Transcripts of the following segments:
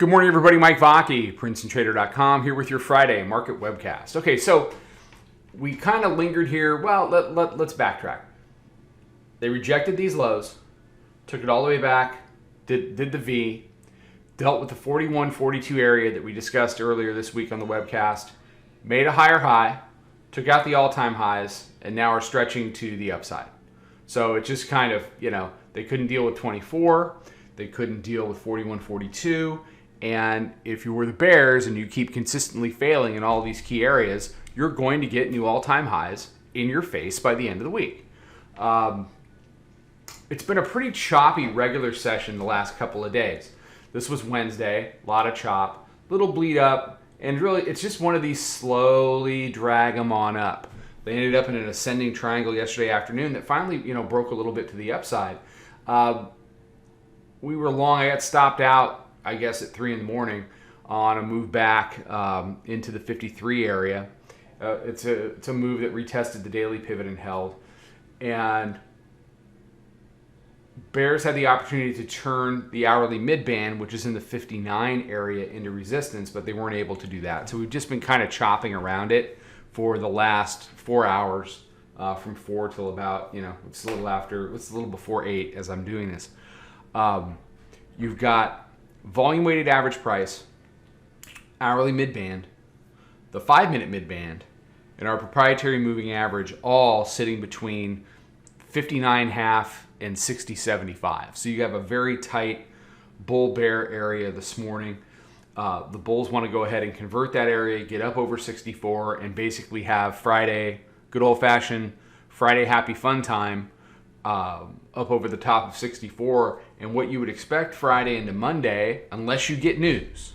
Good morning, everybody. Mike Vacchi, Princetontrader.com, here with your Friday market webcast. Okay, so we kind of lingered here. Well, let's backtrack. They rejected these lows, took it all the way back, did the V, dealt with the 41-42 area that we discussed earlier this week on the webcast, made a higher high, took out the all-time highs, and now are stretching to the upside. So it just kind of, they couldn't deal with 24, they couldn't deal with 41-42, and if you were the bears and you keep consistently failing in all of these key areas, you're going to get new all-time highs in your face by the end of the week. It's been a pretty choppy regular session the last couple of days. This was Wednesday, a lot of chop, little bleed up, and really it's just one of these slowly drag them on up. They ended up in an ascending triangle yesterday afternoon that finally, broke a little bit to the upside. We were long. I got stopped out, I guess, at 3 in the morning on a move back into the 53 area. It's a move that retested the daily pivot and held. And bears had the opportunity to turn the hourly mid-band, which is in the 59 area, into resistance, but they weren't able to do that. So we've just been kind of chopping around it for the last 4 hours, from 4 till about, it's a little before 8 as I'm doing this. You've got volume weighted average price, hourly mid-band, the 5-minute mid-band, and our proprietary moving average all sitting between 59.5 and 60.75. So you have a very tight bull-bear area this morning. The bulls want to go ahead and convert that area, get up over 64, and basically have Friday, good old-fashioned Friday happy fun time, up over the top of 64. And what you would expect Friday into Monday, unless you get news.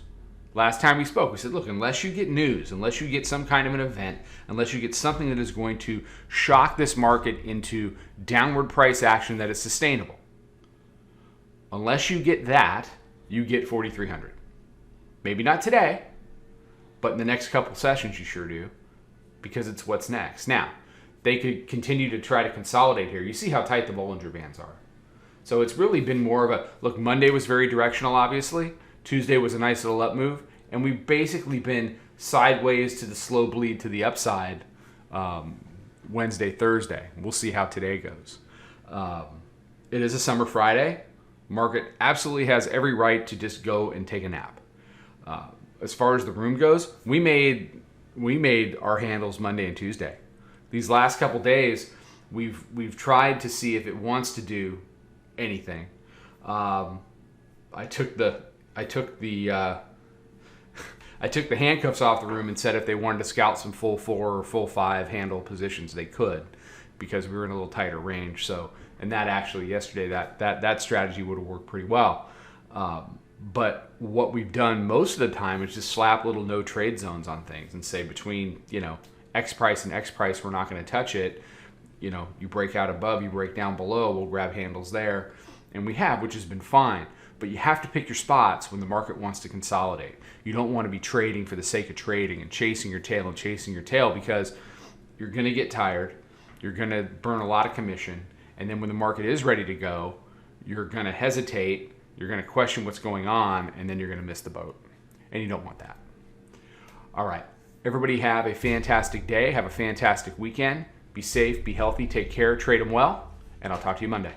Last time we spoke, we said, look, unless you get news, unless you get some kind of an event, unless you get something that is going to shock this market into downward price action that is sustainable, unless you get that, you get 4,300. Maybe not today, but in the next couple sessions you sure do, because it's what's next. Now, they could continue to try to consolidate here. You see how tight the Bollinger Bands are. So it's really been more of a, look, Monday was very directional, obviously. Tuesday was a nice little up move. And we've basically been sideways to the slow bleed to the upside Wednesday, Thursday. We'll see how today goes. It is a summer Friday. Market absolutely has every right to just go and take a nap. As far as the room goes, we made our handles Monday and Tuesday. These last couple days, we've tried to see if it wants to do anything. I took the handcuffs off the room and said if they wanted to scalp some full 4 or full 5 handle positions, they could, because we were in a little tighter range. So, and that actually yesterday, that strategy would have worked pretty well. But what we've done most of the time is just slap little no trade zones on things and say between, X price and X price, we're not going to touch it. You break out above, you break down below, we'll grab handles there. And we have, which has been fine. But you have to pick your spots when the market wants to consolidate. You don't want to be trading for the sake of trading and chasing your tail because you're going to get tired. You're going to burn a lot of commission. And then when the market is ready to go, you're going to hesitate. You're going to question what's going on, and then you're going to miss the boat. And you don't want that. All right. Everybody have a fantastic day. Have a fantastic weekend. Be safe, be healthy, take care, trade them well, and I'll talk to you Monday.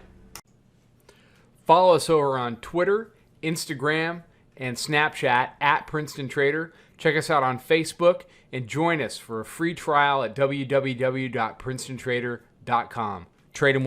Follow us over on Twitter, Instagram, and Snapchat at Princeton Trader. Check us out on Facebook and join us for a free trial at www.princetontrader.com. Trade them well.